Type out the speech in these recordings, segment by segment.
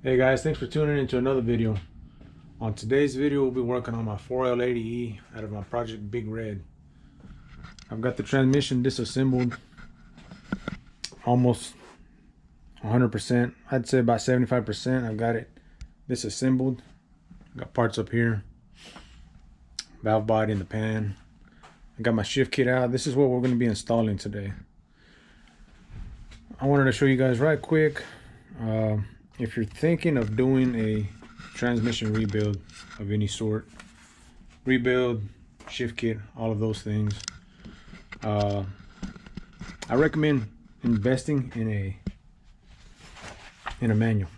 Hey guys, thanks for tuning in to another video. On today's video, we'll be working on my 4L80E out of my project Big Red. I've got the transmission disassembled almost 100%. I'd say about 75%. I've got it disassembled. Got parts up here, valve body in the pan. I got my shift kit out. This is what we're going to be installing today. I wanted to show you guys right quick. If you're thinking of doing a transmission rebuild of any sort, rebuild, shift kit, all of those things, I recommend investing in a manual.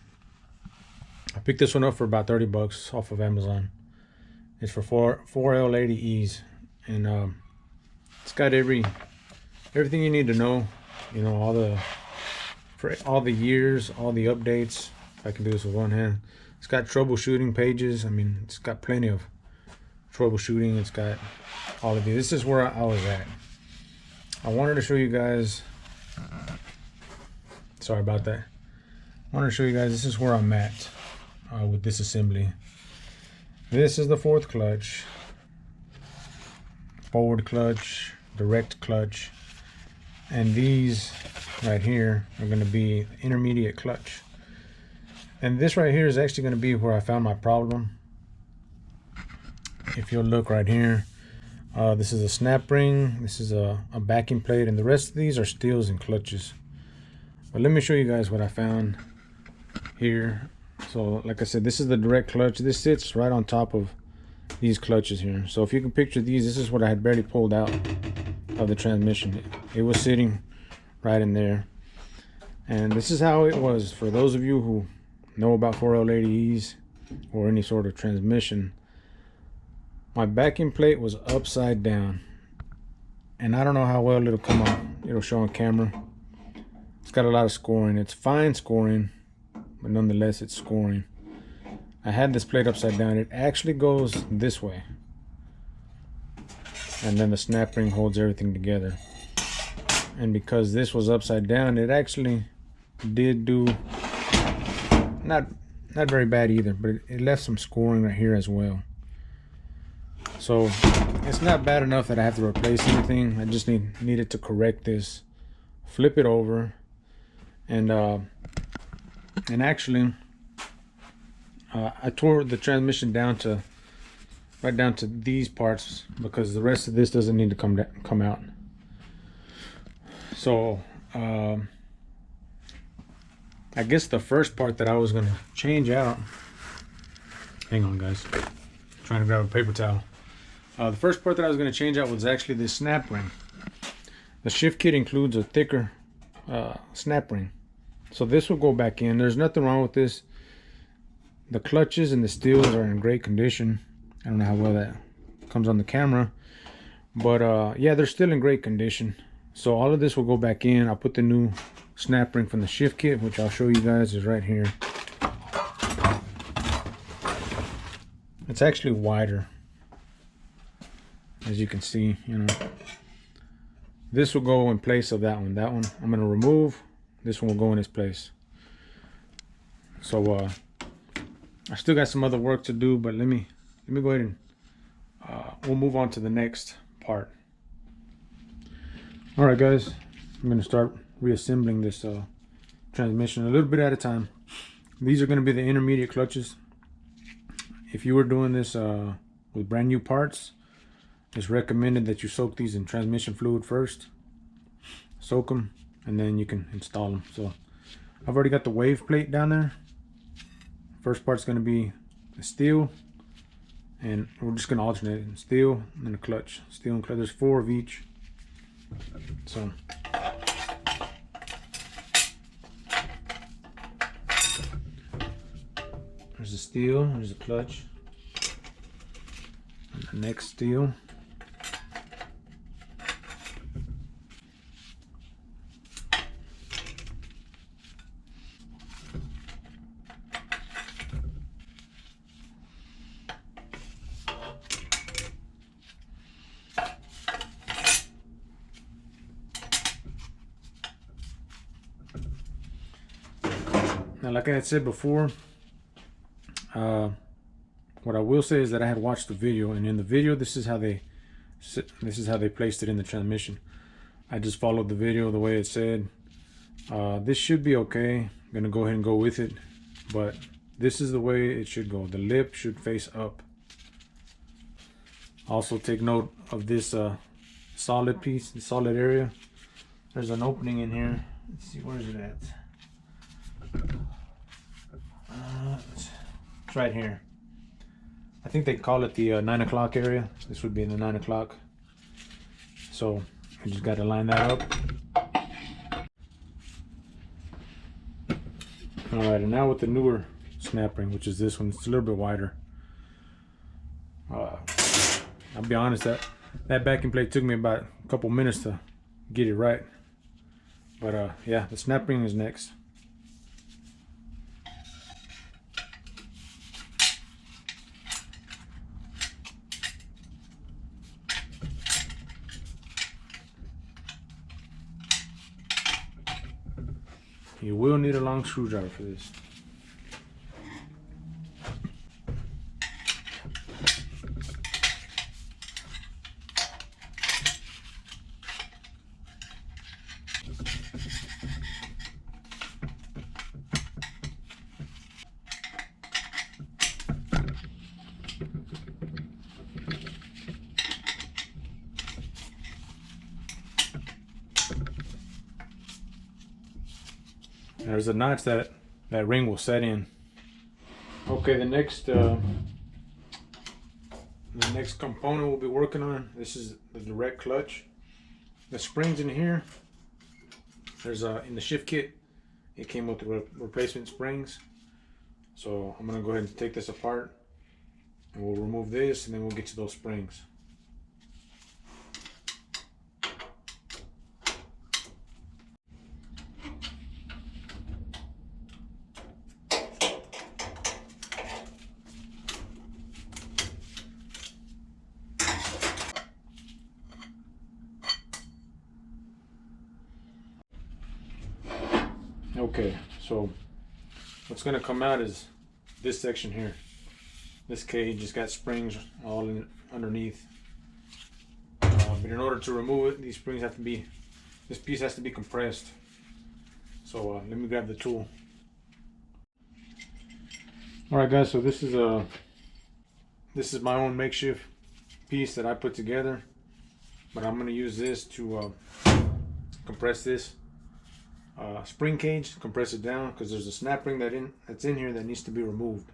I picked this one up for about 30 bucks off of Amazon. It's for 4L80Es, and it's got everything you need to know. You know, for all the years, all the updates. If I can do this with one hand. It's got troubleshooting pages. I mean, it's got plenty of troubleshooting. It's got all of these. This is where I was at. I wanted to show you guys, sorry about that. I wanted to show you guys, this is where I'm at with disassembly. This is the fourth clutch, forward clutch, direct clutch, and these right here are going to be intermediate clutch. And this right here is actually going to be where I found my problem. If you'll look right here, this is a snap ring, this is a backing plate, and the rest of these are steels and clutches. But let me show you guys what I found here. So like I said, this is the direct clutch. This sits right on top of these clutches here. So if you can picture these, this is what I had barely pulled out of the transmission. It was sitting right in there. And this is how it was. For those of you who know about 4L80Es or any sort of transmission, my backing plate was upside down, and I don't know how well it'll come out. It'll show on camera. It's got a lot of scoring. It's fine scoring, but nonetheless it's scoring. I had this plate upside down. It actually goes this way, and then the snap ring holds everything together. And because this was upside down, it actually did do not very bad either, but it left some scoring right here as well. So it's not bad enough that I have to replace anything. I just needed to correct this, flip it over, and actually I tore the transmission down to right down to these parts, because the rest of this doesn't need to come out. So I guess the first part that I was going to change out, hang on guys, trying to grab a paper towel. The first part that I was going to change out was actually this snap ring. The shift kit includes a thicker snap ring, so this will go back in. There's nothing wrong with this. The clutches and the steels are in great condition. I don't know how well that comes on the camera, but yeah, they're still in great condition. So all of this will go back in. I'll put the new snap ring from the shift kit, which I'll show you guys, is right here. It's actually wider, as you can see. You know, this will go in place of that one. That one I'm going to remove. This one will go in its place. So I still got some other work to do, but let me go ahead and we'll move on to the next part. All right guys, I'm going to start reassembling this transmission a little bit at a time. These are going to be the intermediate clutches. If you were doing this with brand new parts, it's recommended that you soak these in transmission fluid first. Soak them, and then you can install them. So I've already got the wave plate down there. First part's going to be the steel, and we're just going to alternate it. Steel and the clutch. Steel and clutch. There's 4 of each. So there's the steel, there's the clutch, and the next steel. Now, like I had said before, What I will say is that I had watched the video, and in the video, this is how they placed it in the transmission. I just followed the video the way it said. This should be okay. I'm gonna go ahead and go with it, but this is the way it should go. The lip should face up. Also take note of this solid piece, the solid area. There's an opening in here. Let's see, where is it at? It's right here. I think they call it the 9 o'clock area. This would be in the 9 o'clock. So I just got to line that up. All right, and now with the newer snap ring, which is this one, it's a little bit wider. I'll be honest, that backing plate took me about a couple minutes to get it right. But yeah, the snap ring is next. You will need a long screwdriver for this. There's a notch that ring will set in. Okay, the next component we'll be working on, this is the direct clutch. The springs in here, there's in the shift kit, it came with the replacement springs. So I'm gonna go ahead and take this apart, and we'll remove this, and then we'll get to those springs. Okay, so what's going to come out is this section here. This cage just got springs all underneath. But in order to remove it, these springs have to be, this piece has to be compressed. So let me grab the tool. Alright guys, so this is my own makeshift piece that I put together. But I'm going to use this to compress this. Spring cage, compress it down because there's a snap ring that's in here that needs to be removed.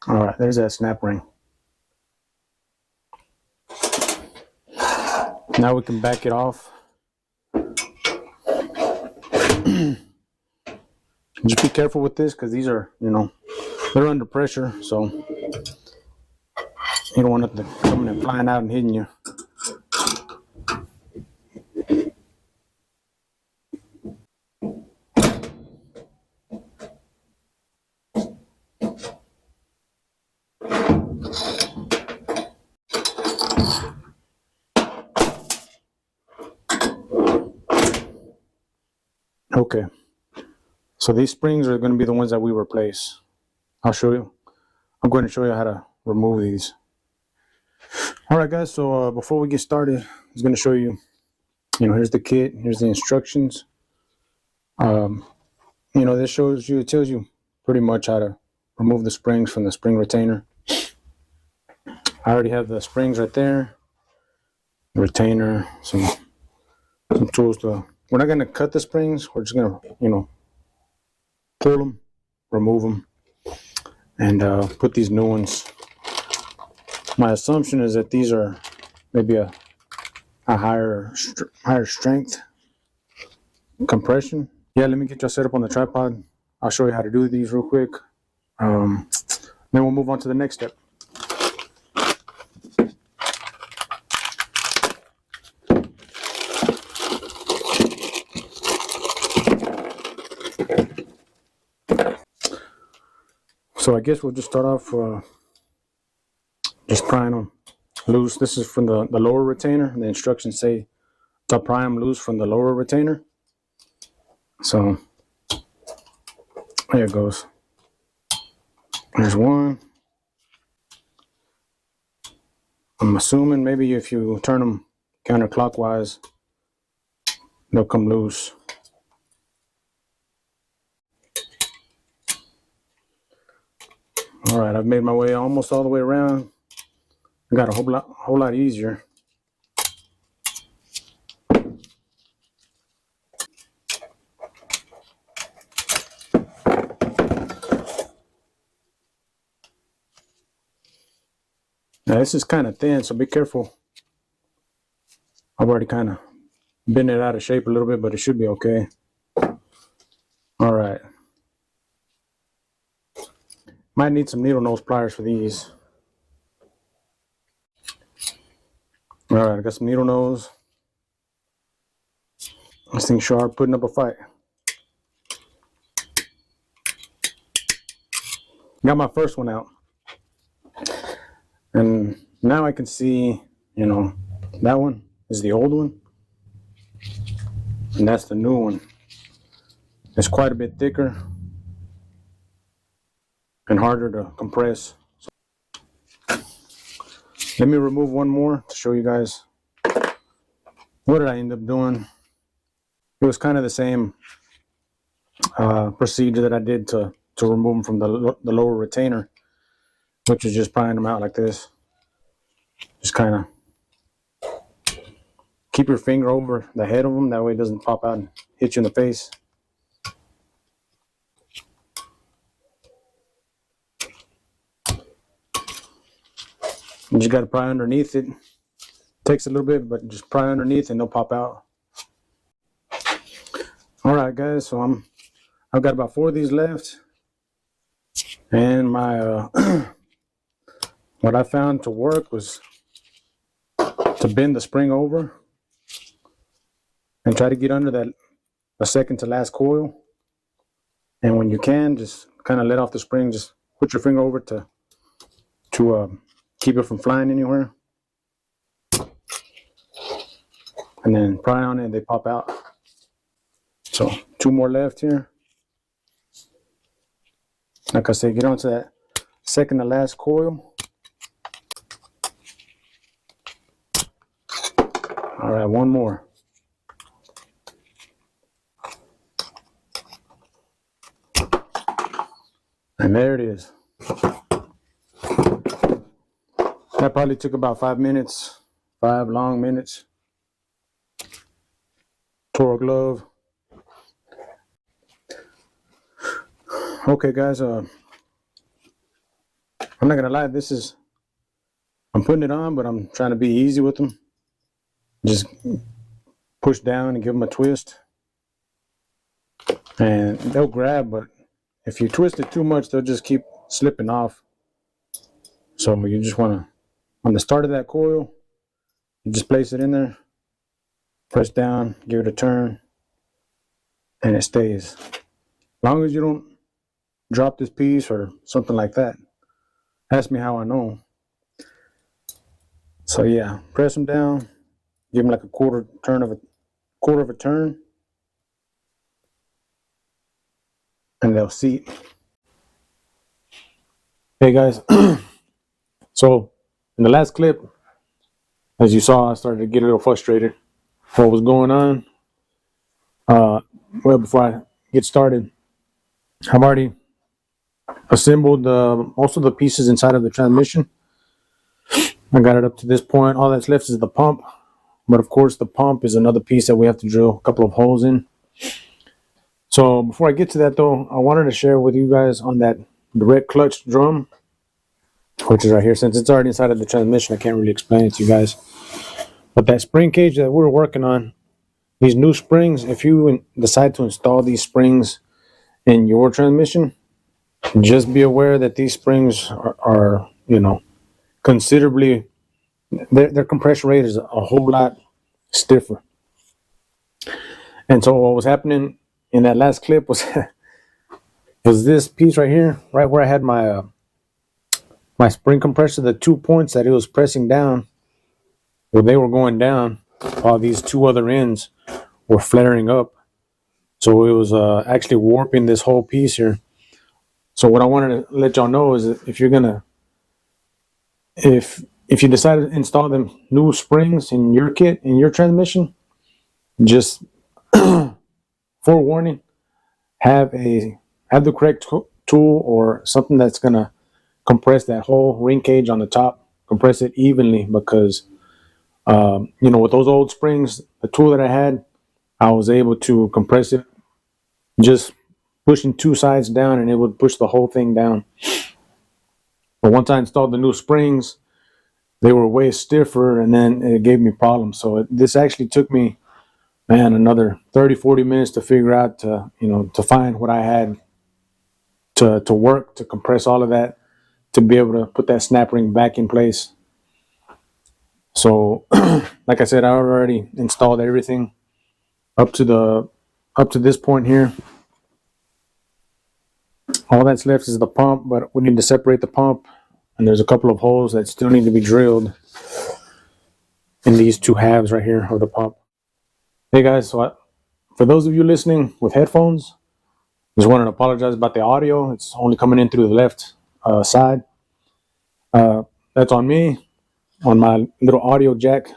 All right, there's that snap ring. Now we can back it off. Just be careful with this because these are, they're under pressure, so you don't want it to come and flying out and hitting you. Okay, so these springs are going to be the ones that we replace. I'll show you. I'm going to show you how to remove these. All right, guys. So before we get started, I was going to show you. Here's the kit. Here's the instructions. This shows you. It tells you pretty much how to remove the springs from the spring retainer. I already have the springs right there. The retainer. Some tools to. We're not going to cut the springs. We're just going to, pull them, remove them, and put these new ones. My assumption is that these are maybe a a higher strength compression. Yeah, let me get y'all set up on the tripod. I'll show you how to do these real quick. Then we'll move on to the next step. So I guess we'll just start off just prying them loose. This is from the lower retainer. The instructions say to pry them loose from the lower retainer. So there it goes. There's one. I'm assuming maybe if you turn them counterclockwise, they'll come loose. All right, I've made my way almost all the way around. I got a whole lot easier. Now this is kind of thin, so be careful. I've already kind of bent it out of shape a little bit, but it should be okay. All right. Might need some needle nose pliers for these. All right, I got some needle nose. This thing's sharp, putting up a fight. Got my first one out. And now I can see, you know, that one is the old one. And that's the new one. It's quite a bit thicker and harder to compress. Let me remove one more to show you guys. What did I end up doing? It was kind of the same procedure that I did to remove them from the lower retainer, which is just prying them out like this. Just kind of keep your finger over the head of them, that way it doesn't pop out and hit you in the face. You just got to pry underneath it. Takes a little bit, but just pry underneath and they'll pop out. All right, guys, so I've got about 4 of these left. And my what I found to work was to bend the spring over and try to get under that a second to last coil. And when you can, just kind of let off the spring. Just put your finger over to keep it from flying anywhere. And then pry on it, they pop out. So 2 more left here. Like I said, get onto that second to last coil. All right, 1 more. And there it is. That probably took about 5 minutes, 5 long minutes. Tore a glove. Okay, guys, I'm not gonna lie, I'm putting it on, but I'm trying to be easy with them. Just push down and give them a twist. And they'll grab, but if you twist it too much, they'll just keep slipping off. So you just wanna, on the start of that coil, you just place it in there, press down, give it a turn, and it stays. As long as you don't drop this piece or something like that. Ask me how I know. So yeah, press them down, give them like a quarter of a turn, and they'll seat. Hey guys, so in the last clip, as you saw, I started to get a little frustrated. What was going on? Well, before I get started, I've already assembled most of the pieces inside of the transmission. I got it up to this point. All that's left is the pump, but of course the pump is another piece that we have to drill a couple of holes in. So before I get to that though, I wanted to share with you guys on that direct clutch drum, which is right here. Since it's already inside of the transmission, I can't really explain it to you guys. But that spring cage that we're working on, these new springs, if you decide to install these springs in your transmission, just be aware that these springs are you know, considerably, their compression rate is a whole lot stiffer. And so what was happening in that last clip was was this piece right here, right where I had my my spring compressor, the 2 points that it was pressing down, well, they were going down while these two other ends were flaring up. So it was actually warping this whole piece here. So what I wanted to let y'all know is that if you're gonna, if you decide to install them new springs in your kit, in your transmission, just forewarning, have the correct tool or something that's gonna compress that whole ring cage on the top, compress it evenly, because you know, with those old springs, the tool that I had, I was able to compress it just pushing two sides down, and it would push the whole thing down. But once I installed the new springs, they were way stiffer, and then it gave me problems. So this actually took me, man, another 30-40 minutes to figure out, you know, to find what I had to work to compress all of that, to be able to put that snap ring back in place. So like I said, I already installed everything up to this point here. All that's left is the pump, but we need to separate the pump, and there's a couple of holes that still need to be drilled in these two halves right here of the pump. Hey guys, so for those of you listening with headphones, just wanted to apologize about the audio. It's only coming in through the left side. That's on me, on my little audio jack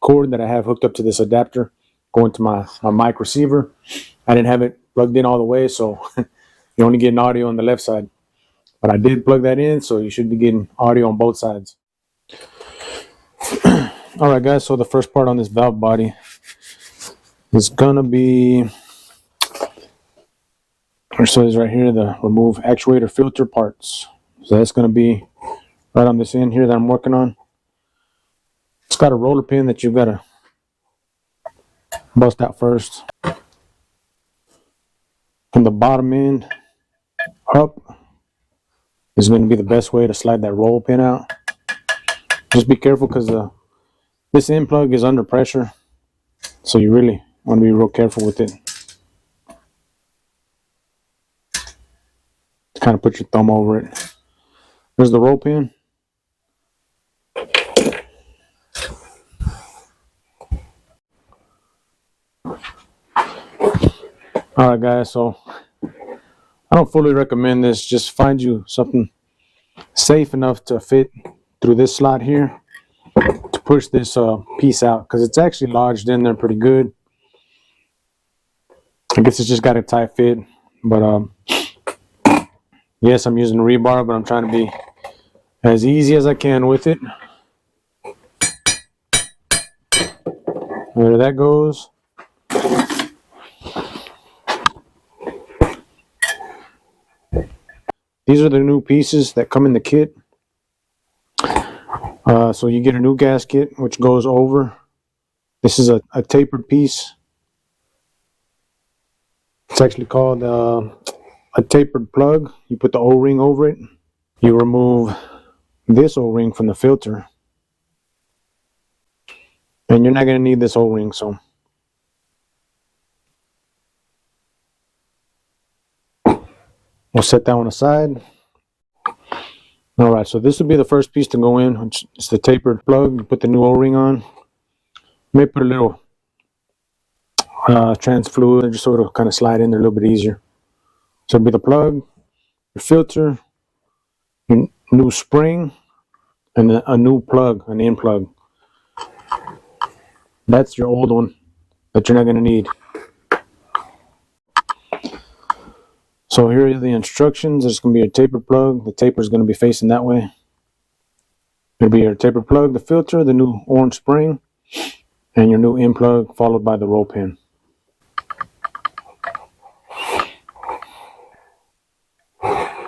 cord that I have hooked up to this adapter going to my mic receiver. I didn't have it plugged in all the way, so you only get an audio on the left side. But I did plug that in, so you should be getting audio on both sides. All right, guys, so the first part on this valve body is gonna be, so it's right here, the remove actuator filter parts. So that's gonna be right on this end here that I'm working on. It's got a roller pin that you've got to bust out first. From the bottom end up is going to be the best way to slide that roll pin out. Just be careful, because this end plug is under pressure, so you really want to be real careful with it. Kind of put your thumb over it. There's the roll pin. All right, guys, so I don't fully recommend this. Just find you something safe enough to fit through this slot here to push this piece out, because it's actually lodged in there pretty good. I guess it's just got a tight fit, but yes, I'm using rebar, but I'm trying to be as easy as I can with it. There that goes. These are the new pieces that come in the kit. So you get a new gasket, which goes over. This is a tapered piece. It's actually called a tapered plug. You put the O-ring over it. You remove this O-ring from the filter. And you're not going to need this O-ring, so we'll set that one aside. All right, so this would be the first piece to go in, which is the tapered plug. You put the new O-ring on. You may put a little trans fluid, just sort of kind of slide in there a little bit easier. So it'll be the plug, your filter, your new spring, and a new plug, an in plug. That's your old one that you're not going to need. So here are the instructions. There's going to be a taper plug. The taper is going to be facing that way. It'll be your taper plug, the filter, the new orange spring, and your new in plug, followed by the roll pin.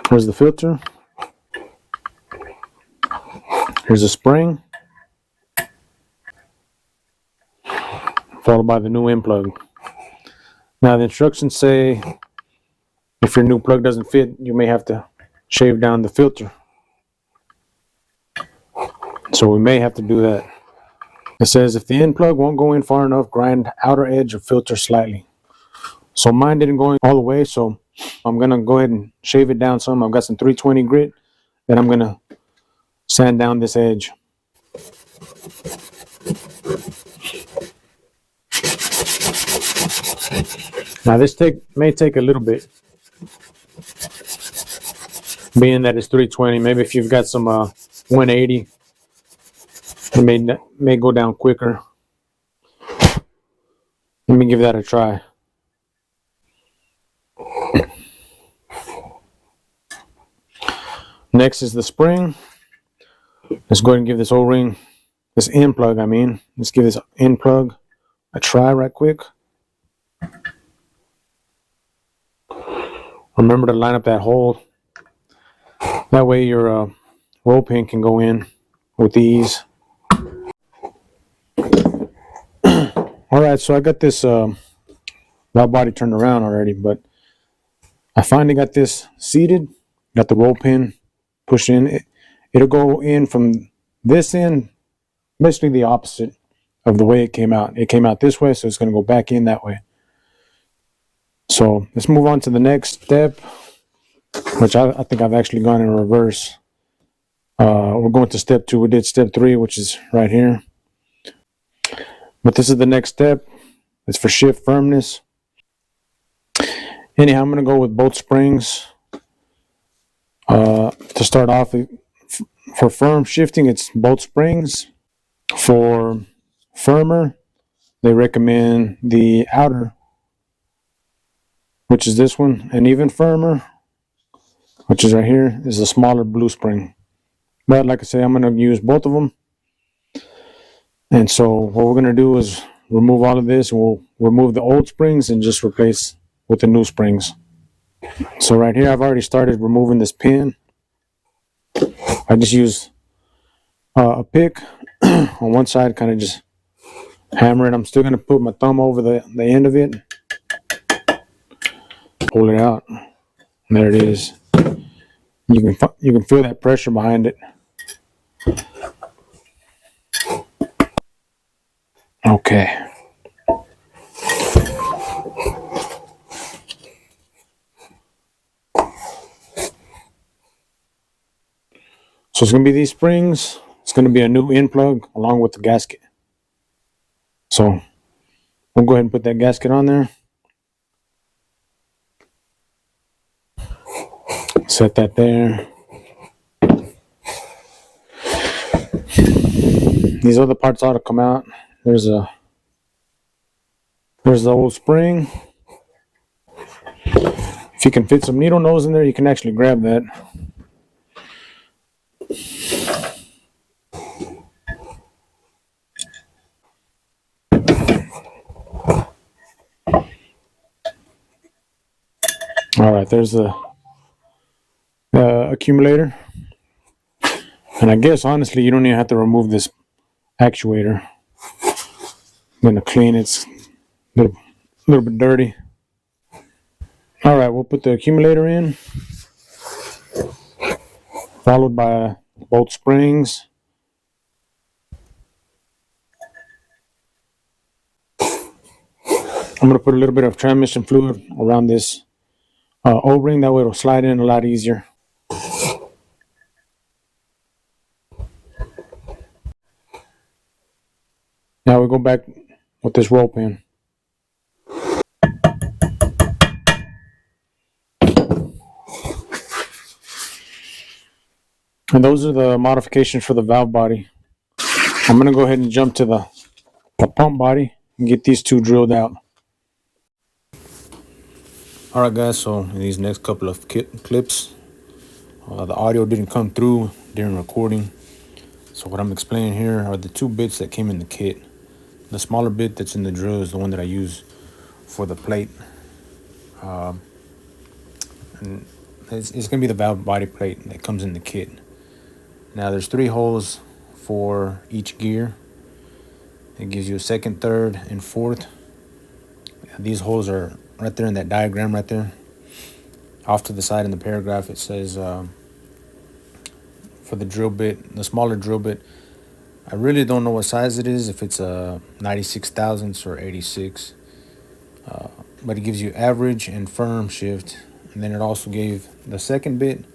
Here's the filter. Here's the spring. followed by the new in plug. Now the instructions say if your new plug doesn't fit, you may have to shave down the filter. So we may have to do that. It says if the in plug won't go in far enough, grind outer edge of filter slightly. So mine didn't go in all the way, so I'm gonna go ahead and shave it down some. I've got some 320 grit that I'm gonna sand down this edge. Now this may take a little bit, being that it's 320. Maybe if you've got some 180, it may go down quicker. Let me give that a try. Next is the spring. Let's go ahead and give this O-ring, this in plug, let's give this in plug a try right quick. Remember to line up that hole. That way your roll pin can go in with ease. Alright, so I got this valve body turned around already, but I finally got this seated. Got the roll pin pushed in. It'll go in from this end, basically the opposite of the way it came out. It came out this way, so it's going to go back in that way. So let's move on to the next step, which I think I've actually gone in reverse. We're going to step 2. We did step 3, which is right here. But this is the next step. It's for shift firmness. Anyhow, I'm going to go with both springs. To start off, for firm shifting, it's both springs. For firmer, they recommend the outer, which is this one, and even firmer, which is right here, is a smaller blue spring. But like I say, I'm going to use both of them. And so what we're going to do is remove all of this, and we'll remove the old springs and just replace with the new springs. So right here, I've already started removing this pin. I just use a pick on one side, kind of just hammer it. I'm still going to put my thumb over the end of it, pull it out, and there it is. You can feel that pressure behind it. Okay. So it's going to be these springs. It's going to be a new in plug along with the gasket. So we'll go ahead and put that gasket on there. Set that there. These other parts ought to come out. There's the old spring. If you can fit some needle nose in there, you can actually grab that. All right, there's the accumulator. And I guess, honestly, you don't even have to remove this actuator. I'm going to clean it. It's a little bit dirty. All right, we'll put the accumulator in, followed by both springs. I'm going to put a little bit of transmission fluid around this O-ring. That way it'll slide in a lot easier. Now we go back with this roll pin. And those are the modifications for the valve body. I'm going to go ahead and jump to the pump body and get these two drilled out. Alright guys, so in these next couple of clips, the audio didn't come through during recording. So what I'm explaining here are the two bits that came in the kit. The smaller bit that's in the drill is the one that I use for the plate. And it's going to be the valve body plate that comes in the kit. Now there's 3 holes for each gear. It gives you a second, third, and fourth. These holes are right there in that diagram right there. Off to the side in the paragraph, it says for the drill bit, the smaller drill bit, I really don't know what size it is, if it's a 96 thousandths or 86. But it gives you average and firm shift. And then it also gave the second bit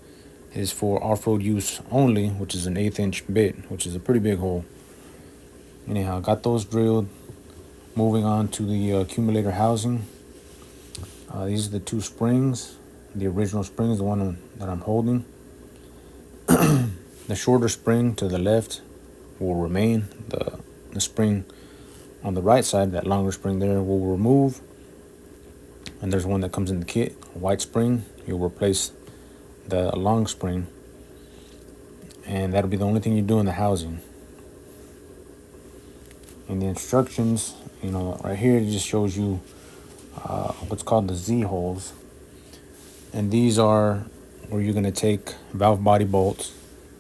is for off-road use only, which is an 1/8 inch bit, which is a pretty big hole. Anyhow, got those drilled. Moving on to the accumulator housing. These are the two springs, the original springs, the one that I'm holding. The shorter spring to the left will remain. The spring on the right side, that longer spring there, will remove. And there's one that comes in the kit, a white spring. You'll replace the long spring, and that'll be the only thing you do in the housing. In the instructions, right here, it just shows you what's called the Z holes. And these are where you're going to take valve body bolts.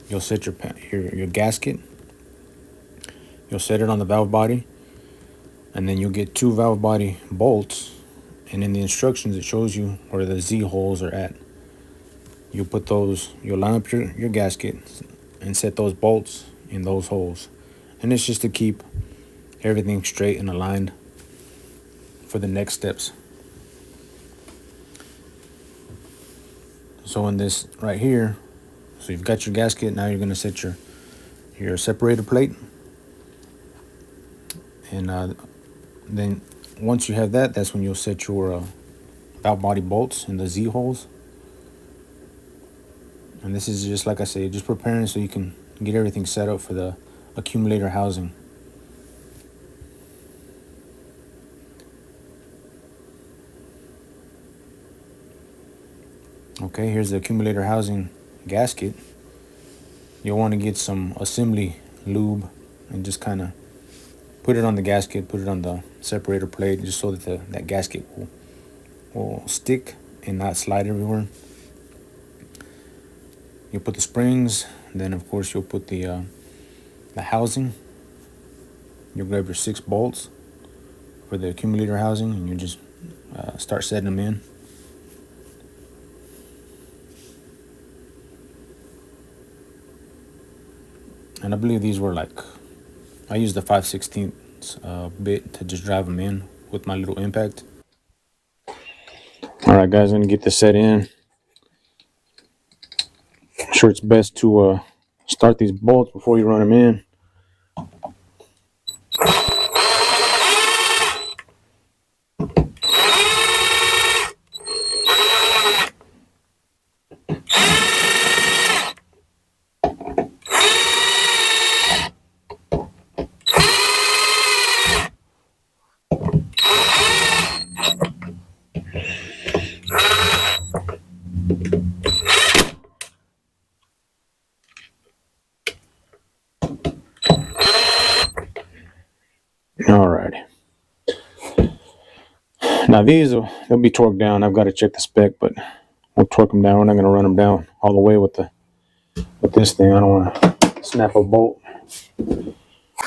You'll set your gasket. You'll set it on the valve body, and then you'll get 2 valve body bolts. And in the instructions, it shows you where the Z holes are at. You'll line up your gasket and set those bolts in those holes. And it's just to keep everything straight and aligned for the next steps. So in this right here, so you've got your gasket. Now you're going to set your separator plate. And then once you have that, that's when you'll set your valve body bolts in the Z holes. And this is just, like I say, just preparing so you can get everything set up for the accumulator housing. Okay, here's the accumulator housing gasket. You'll want to get some assembly lube and just kind of put it on the gasket, put it on the separator plate, just so that that gasket will stick and not slide everywhere. You'll put the springs, then of course you'll put the housing. You'll grab your 6 bolts for the accumulator housing, and you just start setting them in. And I believe these were I used the 5/16 bit to just drive them in with my little impact. All right, guys, I'm gonna get this set in. I'm sure it's best to start these bolts before you run them in. Alrighty. Now they'll be torqued down. I've got to check the spec, but we'll torque them down. We're not going to run them down all the way with this thing. I don't want to snap a bolt.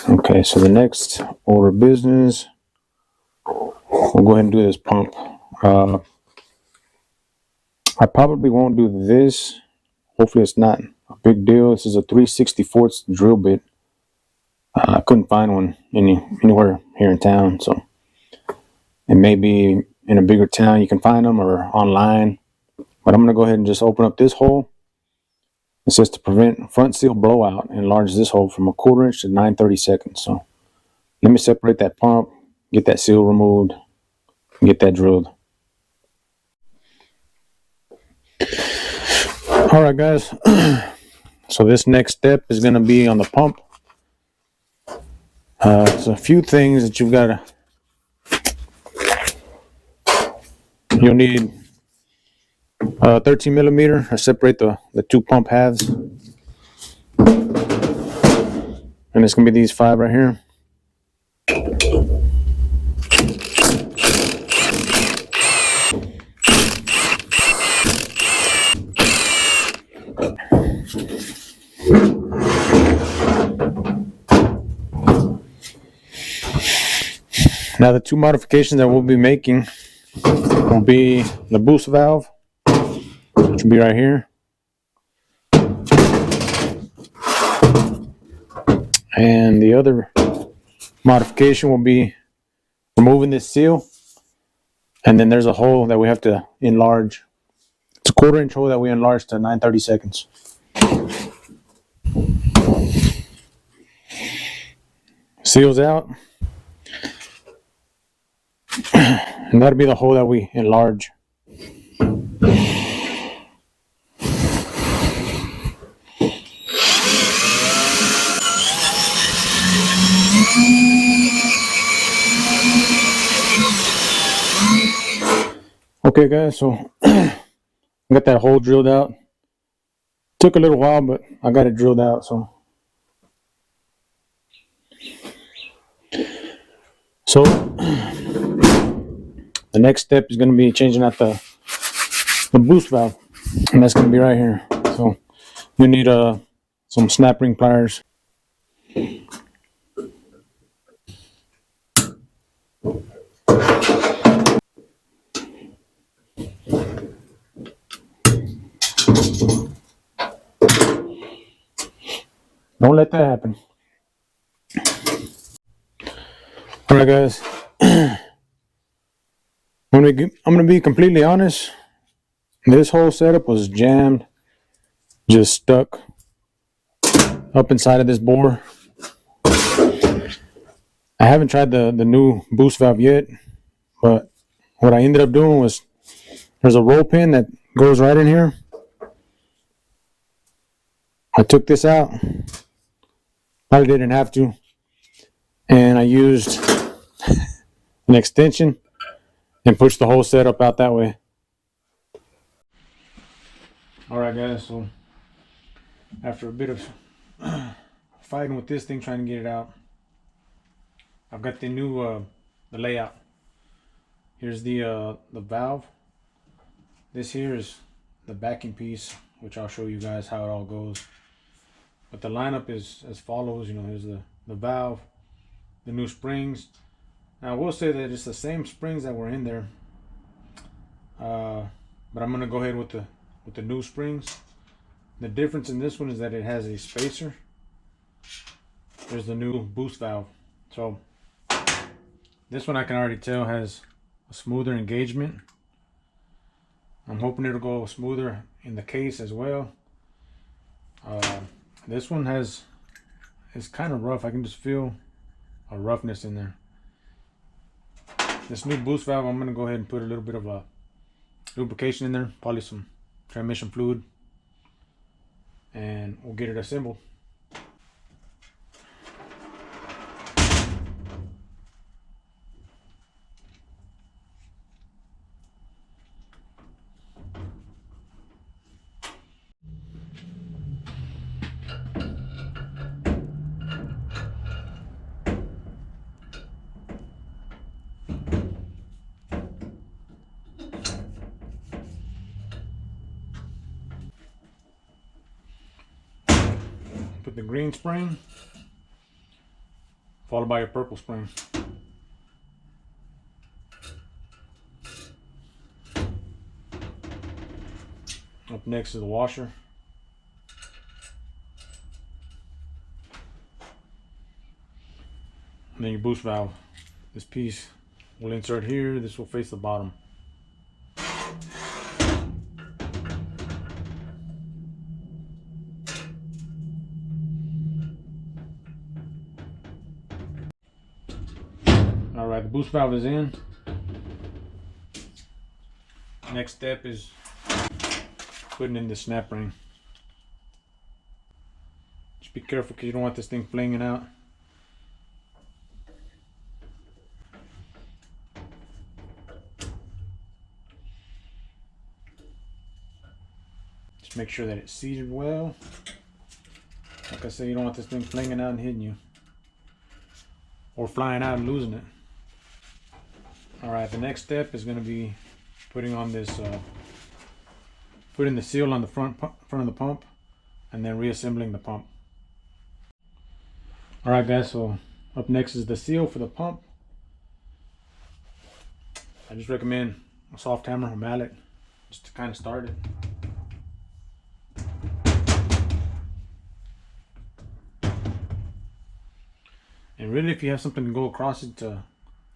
Okay, so the next order of business, we'll go ahead and do this pump. I probably won't do this. Hopefully it's not a big deal. This is a 3/64 drill bit. I couldn't find one anywhere here in town, so it may be in a bigger town you can find them, or online. But I'm going to go ahead and just open up this hole. It says to prevent front seal blowout, enlarge this hole from 1/4 inch to 9/32. So let me separate that pump, get that seal removed, and get that drilled. All right, guys. So this next step is going to be on the pump. There's a few things that you've got to. You'll need 13 millimeter to separate the 2 pump halves. And it's going to be these 5 right here. Now the two modifications that we'll be making will be the boost valve, which will be right here, and the other modification will be removing this seal, and then there's a hole that we have to enlarge. It's a 1/4 inch hole that we enlarge to 9/32. Seals out, and that'll be the hole that we enlarge. Okay guys, so I got that hole drilled out. Took a little while, but I got it drilled out. So the next step is going to be changing out the boost valve, and that's going to be right here. So you need some snap ring pliers. Don't let that happen. All right, guys. I'm gonna be completely honest. This whole setup was jammed, just stuck up inside of this bore. I haven't tried the new boost valve yet, but what I ended up doing was there's a roll pin that goes right in here. I took this out. Probably didn't have to, and I used an extension and pushed the whole setup out that way. Alright guys, so after a bit of fighting with this thing, trying to get it out, I've got the new the layout. Here's the valve. This here is the backing piece, which I'll show you guys how it all goes. But the lineup is as follows. You know, here's the valve, the new springs. Now I will say that it's the same springs that were in there, but I'm gonna go ahead with the new springs. The difference in this one is that it has a spacer. There's the new boost valve. So this one I can already tell has a smoother engagement. I'm hoping it'll go smoother in the case as well. This one it's kind of rough. I can just feel a roughness in there. This new boost valve, I'm gonna go ahead and put a little bit of a lubrication in there, probably some transmission fluid, and we'll get it assembled. Put the green spring followed by your purple spring. Up next is the washer. And then your boost valve. This piece will insert here. This will face the bottom. Alright, the boost valve is in. Next step is putting in the snap ring. Just be careful because you don't want this thing flinging out. Just make sure that it's seated well. Like I said, you don't want this thing flinging out and hitting you, or flying out and losing it. Alright, the next step is going to be putting on this, putting the seal on the front of the pump, and then reassembling the pump. Alright guys, so up next is the seal for the pump. I just recommend a soft hammer or mallet just to kind of start it. And really, if you have something to go across it to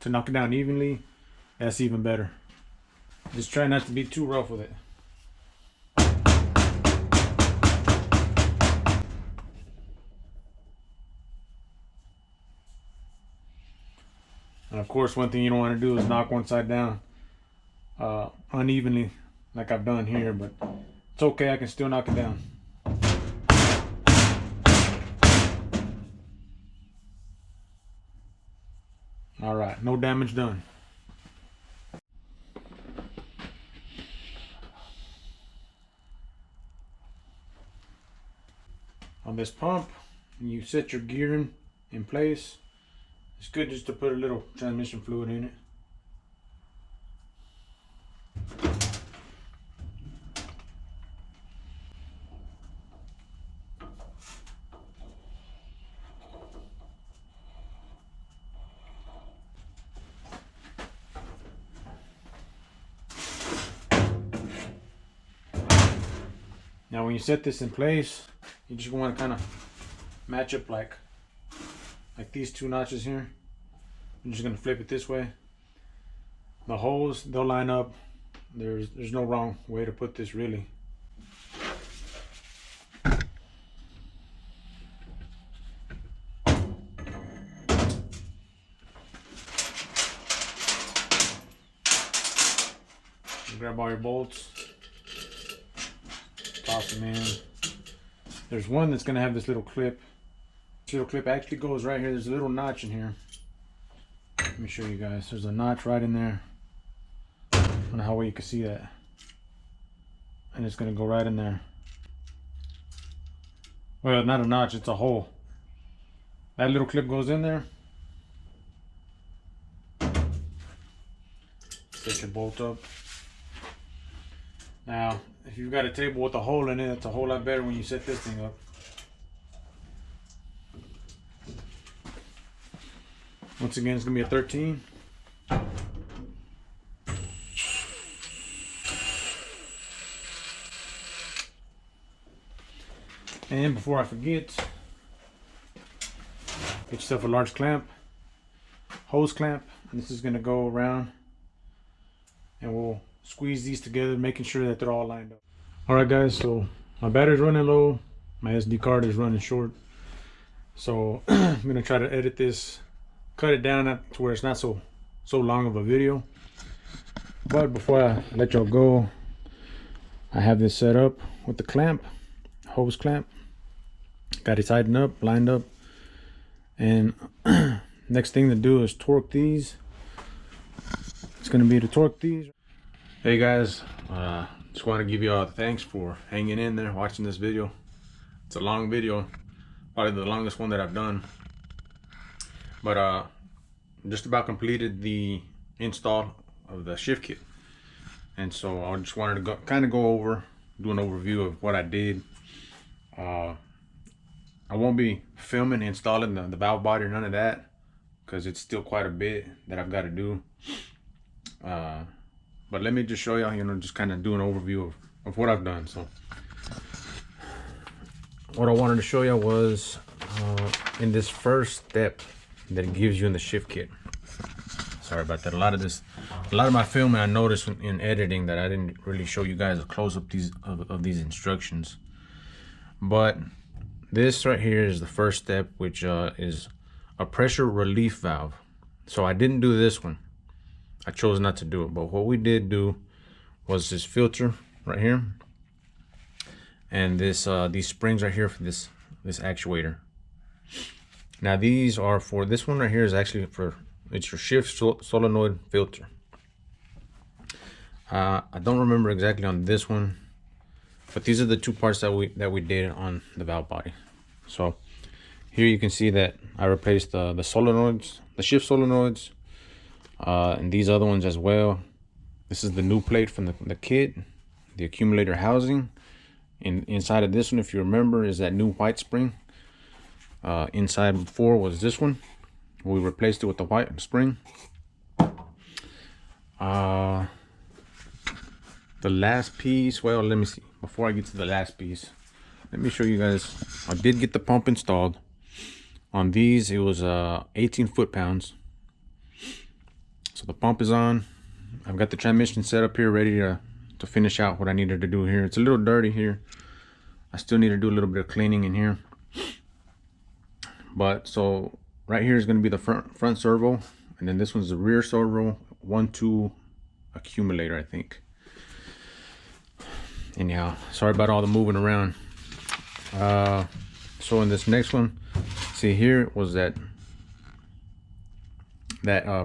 knock it down evenly, that's even better. Just try not to be too rough with it. And of course, one thing you don't want to do is knock one side down unevenly like I've done here, but it's okay, I can still knock it down. All right, no damage done. On this pump, when you set your gearing in place, it's good just to put a little transmission fluid in it. Now when you set this in place, you just want to kind of match up like these two notches here. I'm just going to flip it this way. The holes, they'll line up. There's no wrong way to put this really. Grab all your bolts, toss them in. There's one that's going to have this little clip. This little clip actually goes right here. There's a little notch in here. Let me show you guys. There's a notch right in there. I don't know how well you can see that. And it's going to go right in there. Well, not a notch, it's a hole. That little clip goes in there. Set your bolt up. Now, if you've got a table with a hole in it, it's a whole lot better when you set this thing up. Once again, it's going to be a 13. And before I forget, get yourself a large clamp, hose clamp, and this is going to go around and we'll squeeze these together, making sure that they're all lined up. Alright guys, so my battery's running low, my SD card is running short, so I'm going to try to edit this, cut it down to where it's not so long of a video. But before I let y'all go, I have this set up with the clamp, hose clamp. Got it tightened up, lined up, and next thing to do is torque these. It's going to be to torque these. Hey guys, just want to give you all thanks for hanging in there, watching this video. It's a long video, probably the longest one that I've done. But just about completed the install of the shift kit, and so I just wanted to kind of go over, do an overview of what I did. I won't be filming installing the valve body or none of that, because it's still quite a bit that I've got to do. But let me just show y'all, just kind of do an overview of what I've done. So what I wanted to show you was in this first step that it gives you in the shift kit. Sorry about that. A lot of my filming, I noticed in editing that I didn't really show you guys a close-up of these instructions. But this right here is the first step, which is a pressure relief valve. So I didn't do this one. I chose not to do it. But what we did do was this filter right here, and this these springs right here for this actuator. Now these are for, this one right here is actually for, it's your shift solenoid filter. I don't remember exactly on this one, but these are the two parts that we did on the valve body. So here you can see that I replaced the solenoids, the shift solenoids, and these other ones as well. This is the new plate from the kit, the accumulator housing. Inside of this one, if you remember, is that new white spring. Inside before was this one. We replaced it with the white spring. The last piece, well, let me see. Before I get to the last piece, let me show you guys. I did get the pump installed. On these, it was 18 foot-pounds. So the pump is on. I've got the transmission set up here, ready to finish out what I needed to do here. It's a little dirty here. I still need to do a little bit of cleaning in here. But so right here is going to be the front servo, and then this one's the rear servo. 1-2 accumulator, I think. Anyhow, sorry about all the moving around. So in this next one, see, here was that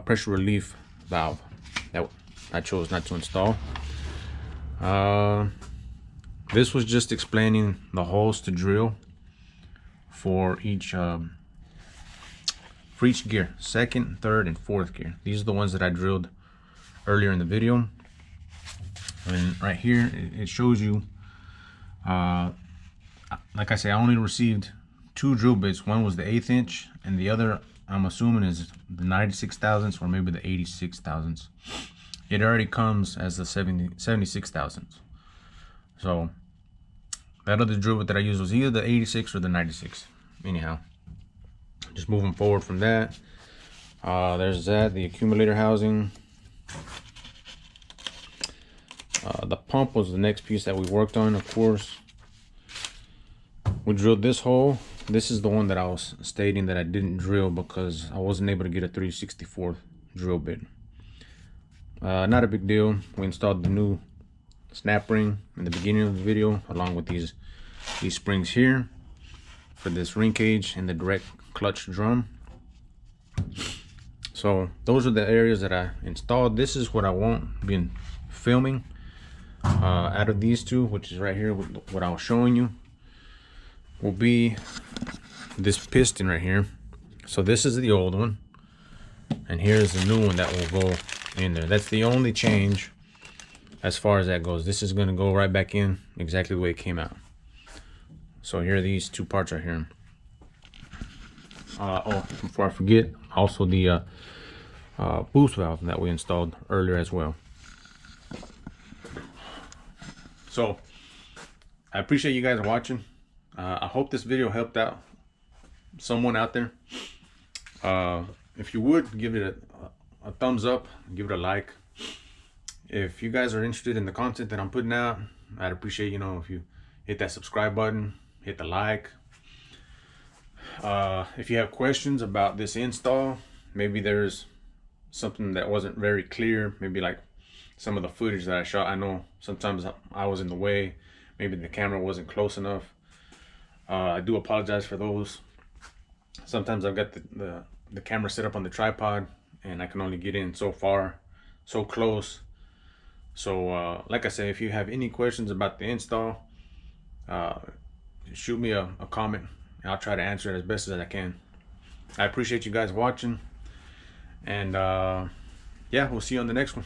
pressure relief valve that I chose not to install. This was just explaining the holes to drill for each gear, second, third, and fourth gear. These are the ones that I drilled earlier in the video. And right here it shows you, like I say, I only received 2 drill bits. One was the 1/8 inch, and the other, I'm assuming, is the 96 thousandths or maybe the 86 thousandths. It already comes as the 76 thousandths. So that other drill bit that I used was either the 86 or the 96. Anyhow, just moving forward from that, there's the accumulator housing. The pump was the next piece that we worked on. Of course, we drilled this hole. This is the one that I was stating that I didn't drill because I wasn't able to get a 3/64 drill bit. Not a big deal. We installed the new snap ring in the beginning of the video, along with these springs here for this ring cage and the direct clutch drum. So those are the areas that I installed. This is what I won't be filming out of these two, which is right here. What I was showing you will be this piston right here. So this is the old one, and here's the new one that will go in there. That's the only change as far as that goes. This is going to go right back in exactly the way it came out. So here are these two parts right here. Oh, before I forget, also the boost valve that we installed earlier as well. So I appreciate you guys watching. I hope this video helped out someone out there. If you would, give it a thumbs up, give it a like. If you guys are interested in the content that I'm putting out, I'd appreciate, if you hit that subscribe button, hit the like. If you have questions about this install, maybe there's something that wasn't very clear, maybe like some of the footage that I shot. I know sometimes I was in the way, maybe the camera wasn't close enough. I do apologize for those. Sometimes I've got the camera set up on the tripod and I can only get in so far, so close. So like I say, if you have any questions about the install, shoot me a comment and I'll try to answer it as best as I can. I appreciate you guys watching, and yeah, we'll see you on the next one.